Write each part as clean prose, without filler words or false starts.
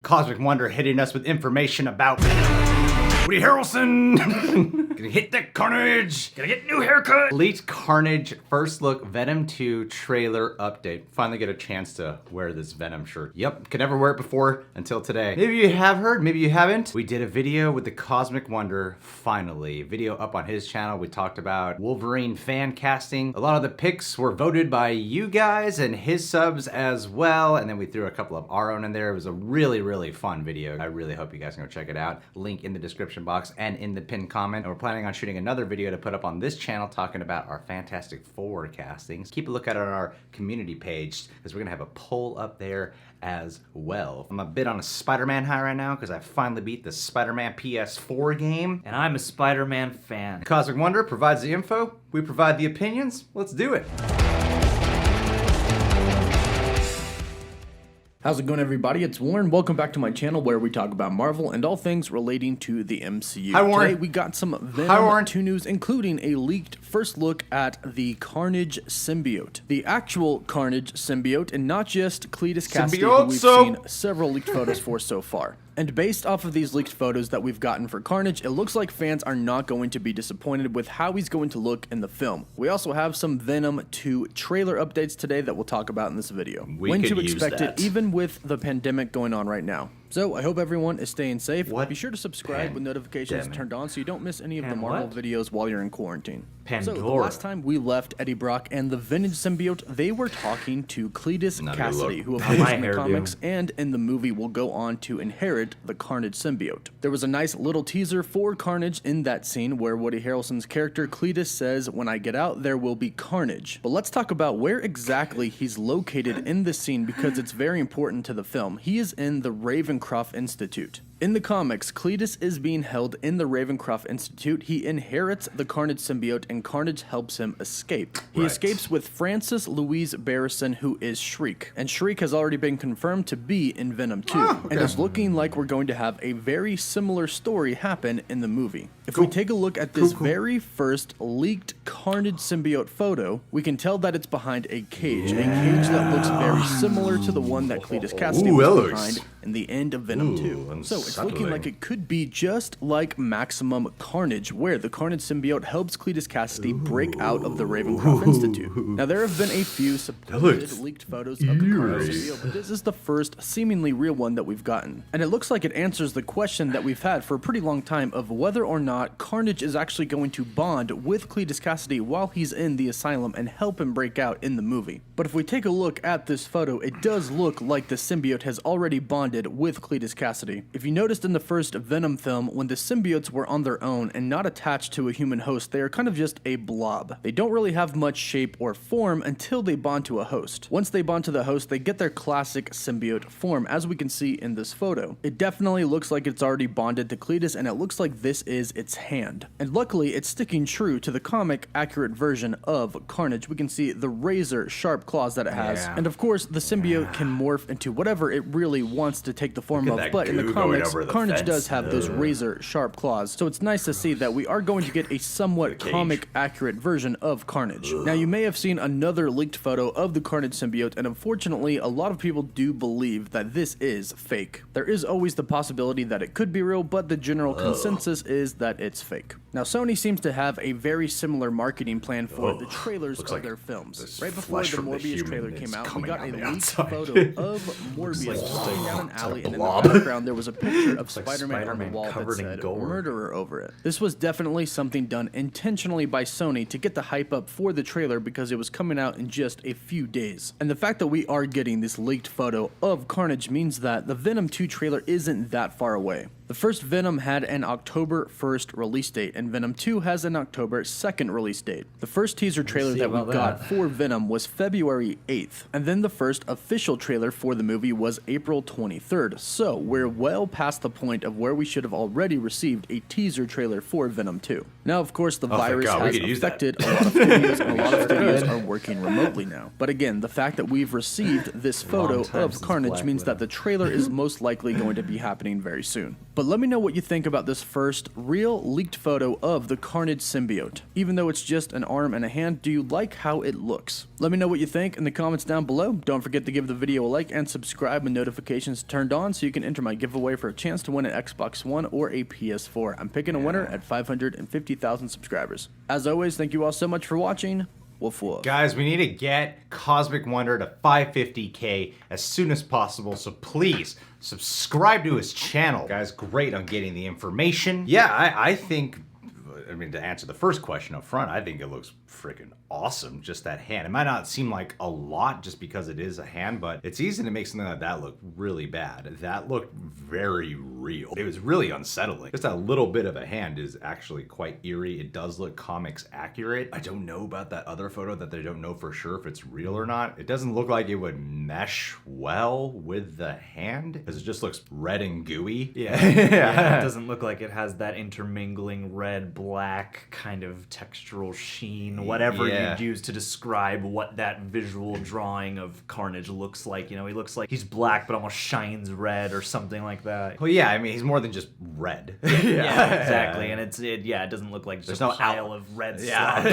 Cosmic Wonder hitting us with information about Woody Harrelson. Gonna hit that carnage. Gonna get new haircut. Leaked Carnage First Look Venom 2 trailer update. Finally get a chance to wear this Venom shirt. Yep, could never wear it before until today. Maybe you have heard, maybe you haven't. We did a video with the Cosmic Wonder, finally. Video up on his channel. We talked about Wolverine fan casting. A lot of the picks were voted by you guys and his subs as well. And then we threw a couple of our own in there. It was a really, really fun video. I really hope you guys can go check it out. Link in the description box and in the pinned comment. And we're planning on shooting another video to put up on this channel talking about our Fantastic Four castings. Keep a look at it on our community page because we're gonna have a poll up there as well. I'm a bit on a Spider-Man high right now because I finally beat the Spider-Man PS4 game. And I'm a Spider-Man fan. Cosmic Wonder provides the info, we provide the opinions. Let's do it. How's it going, everybody? It's Warren. Welcome back to my channel where we talk about Marvel and all things relating to the MCU. Hi, Warren. Today we got some Venom 2 news, including a leaked first look at the Carnage symbiote. The actual Carnage symbiote, and not just Cletus Cassidy, who we've seen several leaked photos for so far. And based off of these leaked photos that we've gotten for Carnage, it looks like fans are not going to be disappointed with how he's going to look in the film. We also have some Venom 2 trailer updates today that we'll talk about in this video. When to expect it, even with the pandemic going on right now. So I hope everyone is staying safe. Be sure to subscribe with notifications turned on so you don't miss any of the Marvel videos while you're in quarantine. So the last time we left Eddie Brock and the vintage symbiote, they were talking to Cletus Cassidy, who of course in the comics and in the movie will go on to inherit the Carnage symbiote. There was a nice little teaser for Carnage in that scene where Woody Harrelson's character Cletus says, "When I get out, there will be carnage." But let's talk about where exactly he's located in this scene because it's very important to the film. He is in the Ravencroft Institute. In the comics, Cletus is being held in the Ravencroft Institute. He inherits the Carnage symbiote and Carnage helps him escape. He escapes with Frances Louise Barrison, who is Shriek. And Shriek has already been confirmed to be in Venom 2. And it's looking like we're going to have a very similar story happen in the movie. If we take a look at this very first leaked Carnage symbiote photo, we can tell that it's behind a cage. A cage that looks very similar to the one that Cletus Cassidy was behind in the end of Venom 2. So it's looking like it could be just like Maximum Carnage, where the Carnage symbiote helps Cletus Cassidy break out of the Ravencroft Institute. Now, there have been a few supposed leaked photos of the Carnage symbiote, but this is the first seemingly real one that we've gotten. And it looks like it answers the question that we've had for a pretty long time of whether or not Carnage is actually going to bond with Cletus Cassidy while he's in the asylum and help him break out in the movie. But if we take a look at this photo, it does look like the symbiote has already bonded with Cletus Cassidy. If you noticed in the first Venom film, when the symbiotes were on their own and not attached to a human host, they are kind of just a blob. They don't really have much shape or form until they bond to a host. Once they bond to the host, they get their classic symbiote form, as we can see in this photo. It definitely looks like it's already bonded to Cletus, and it looks like this is its hand. And luckily, it's sticking true to the comic accurate version of Carnage. We can see the razor sharp claws that it has. And of course, the symbiote can morph into whatever it really wants to take the form of, but in the comics, Carnage does have those razor sharp claws, so it's nice to see that we are going to get a somewhat comic accurate version of Carnage. Now, you may have seen another leaked photo of the Carnage symbiote, and unfortunately, a lot of people do believe that this is fake. There is always the possibility that it could be real, but the general consensus is that it's fake. Now, Sony seems to have a very similar marketing plan for the trailers of their films. Right before the Morbius trailer came out, we got a leaked photo of Morbius walking down an alley, and in the background there was a picture of Spider-Man on the wall that said "Murderer" over it. This was definitely something done intentionally by Sony to get the hype up for the trailer because it was coming out in just a few days. And the fact that we are getting this leaked photo of Carnage means that the Venom 2 trailer isn't that far away. The first Venom had an October 1st release date, and Venom 2 has an October 2nd release date. The first teaser trailer that we got for Venom was February 8th, and then the first official trailer for the movie was April 23rd, so we're well past the point of where we should have already received a teaser trailer for Venom 2. Now, of course, the virus has affected a lot of studios, and a lot of studios are working remotely now. But again, the fact that we've received this photo of Carnage means that the trailer is most likely going to be happening very soon. But let me know what you think about this first real leaked photo of the Carnage symbiote. Even though it's just an arm and a hand, do you like how it looks? Let me know what you think in the comments down below. Don't forget to give the video a like and subscribe with notifications turned on so you can enter my giveaway for a chance to win an Xbox One or a PS4. I'm picking a winner at 550,000 subscribers. As always, thank you all so much for watching. Woof woof. Guys, we need to get Cosmic Wonder to 550K as soon as possible, so please subscribe to his channel. Guys, great on getting the information. Yeah, I think, I mean, to answer the first question up front, I think it looks freaking awesome, just that hand. It might not seem like a lot just because it is a hand, but it's easy to make something like that look really bad. That looked very real. It was really unsettling. Just that little bit of a hand is actually quite eerie. It does look comics accurate. I don't know about that other photo that they don't know for sure if it's real or not. It doesn't look like it would mesh well with the hand because it just looks red and gooey. Yeah. Yeah, it doesn't look like it has that intermingling red, black kind of textural sheen, whatever you'd use to describe what that visual drawing of Carnage looks like. You know, he looks like he's black but almost shines red or something like that. Well, yeah, I mean, he's more than just red. Yeah, exactly. And it doesn't look like just a pile of red slop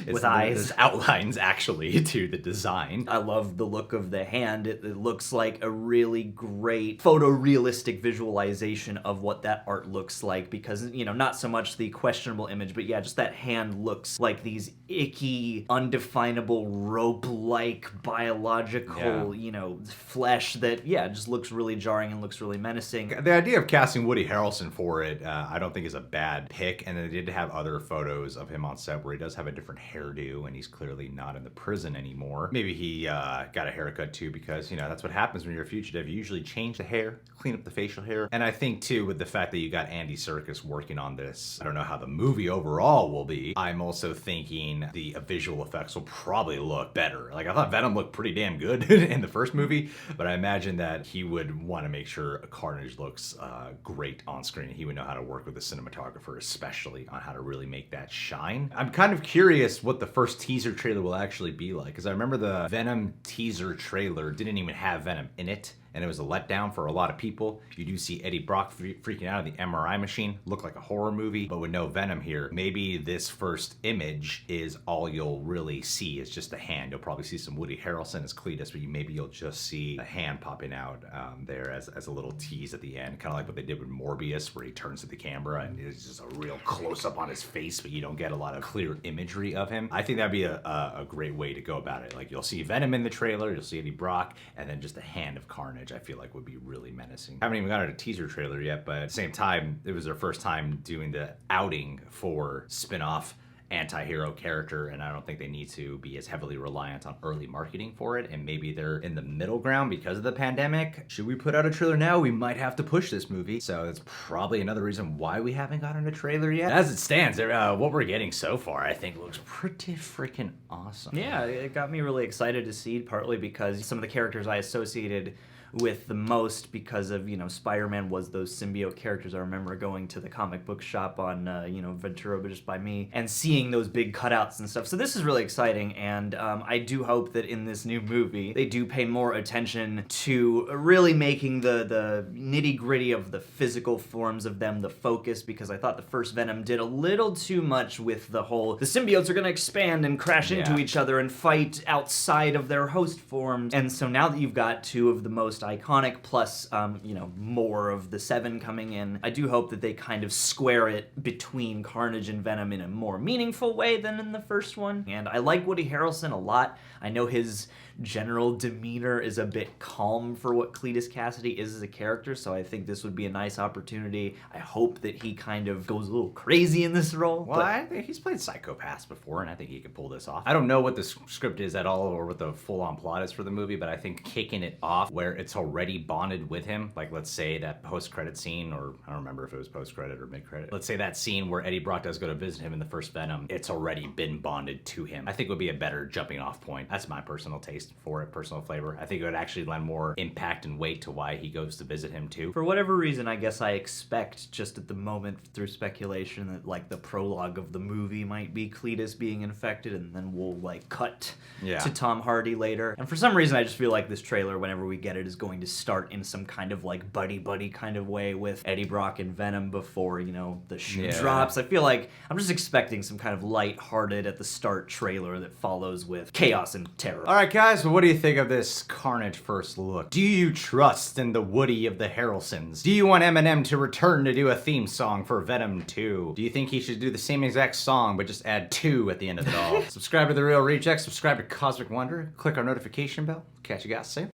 with eyes. There's outlines actually to the design. I love the look of the hand. It looks like a really great photorealistic visualization of what that art looks like because, you know, not so much the questionable image, but yeah, just that hand looks like these icky, undefinable, rope-like, biological, you know, flesh that, just looks really jarring and looks really menacing. The idea of casting Woody Harrelson for it, I don't think is a bad pick, and they did have other photos of him on set where he does have a different hairdo, and he's clearly not in the prison anymore. Maybe he got a haircut too, because, you know, that's what happens when you're a fugitive. You usually change the hair, clean up the facial hair, and I think too, with the fact that you got Andy Serkis working on this, I don't know how the movie overall will be. I'm also thinking the visual effects will probably look better. Like, I thought Venom looked pretty damn good in the first movie, but I imagine that he would want to make sure Carnage looks great on screen. He would know how to work with the cinematographer, especially on how to really make that shine. I'm kind of curious what the first teaser trailer will actually be like, because I remember the Venom teaser trailer didn't even have Venom in it, and it was a letdown for a lot of people. You do see Eddie Brock freaking out of the MRI machine, look like a horror movie, but with no Venom here, maybe this first image is all you'll really see is just the hand. You'll probably see some Woody Harrelson as Cletus, but maybe you'll just see a hand popping out there as a little tease at the end, kind of like what they did with Morbius, where he turns to the camera and it's just a real close-up on his face, but you don't get a lot of clear imagery of him. I think that'd be a great way to go about it. Like, you'll see Venom in the trailer, you'll see Eddie Brock, and then just the hand of Carnage, I feel like would be really menacing. I haven't even got a teaser trailer yet, but at the same time, it was their first time doing the outing for spin-off anti-hero character, and I don't think they need to be as heavily reliant on early marketing for it, and maybe they're in the middle ground because of the pandemic. Should we put out a trailer now? We might have to push this movie, so that's probably another reason why we haven't gotten a trailer yet. As it stands, what we're getting so far, I think, looks pretty freaking awesome. Yeah, it got me really excited to see, partly because some of the characters I associated with the most because of, you know, Spider-Man was those symbiote characters. I remember going to the comic book shop on, you know, Ventura just by me and seeing those big cutouts and stuff. So this is really exciting, and I do hope that in this new movie they do pay more attention to really making the nitty-gritty of the physical forms of them the focus, because I thought the first Venom did a little too much with the whole, the symbiotes are going to expand and crash into each other and fight outside of their host forms. And so now that you've got two of the most iconic, plus, you know, more of the seven coming in, I do hope that they kind of square it between Carnage and Venom in a more meaningful way than in the first one. And I like Woody Harrelson a lot. I know his general demeanor is a bit calm for what Cletus Cassidy is as a character, so I think this would be a nice opportunity. I hope that he kind of goes a little crazy in this role. Well, I think he's played psychopaths before, and I think he could pull this off. I don't know what the script is at all, or what the full-on plot is for the movie, but I think kicking it off where it's already bonded with him, like let's say that post-credit scene, or I don't remember if it was post-credit or mid-credit. Let's say that scene where Eddie Brock does go to visit him in the first Venom, it's already been bonded to him. I think would be a better jumping off point. That's my personal taste for it, personal flavor. I think it would actually lend more impact and weight to why he goes to visit him too. For whatever reason, I guess I expect just at the moment through speculation that like the prologue of the movie might be Cletus being infected, and then we'll like cut to Tom Hardy later. And for some reason, I just feel like this trailer, whenever we get it, is going to start in some kind of like buddy-buddy kind of way with Eddie Brock and Venom before, you know, the shoe drops. I feel like I'm just expecting some kind of light-hearted at the start trailer that follows with chaos and terror. All right, guys, well, what do you think of this Carnage first look? Do you trust in the Woody of the Harrelsons? Do you want Eminem to return to do a theme song for Venom 2? Do you think he should do the same exact song, but just add 2 at the end of it all? Subscribe to The Real Rejects, subscribe to Cosmic Wonder, click our notification bell. Catch you guys soon.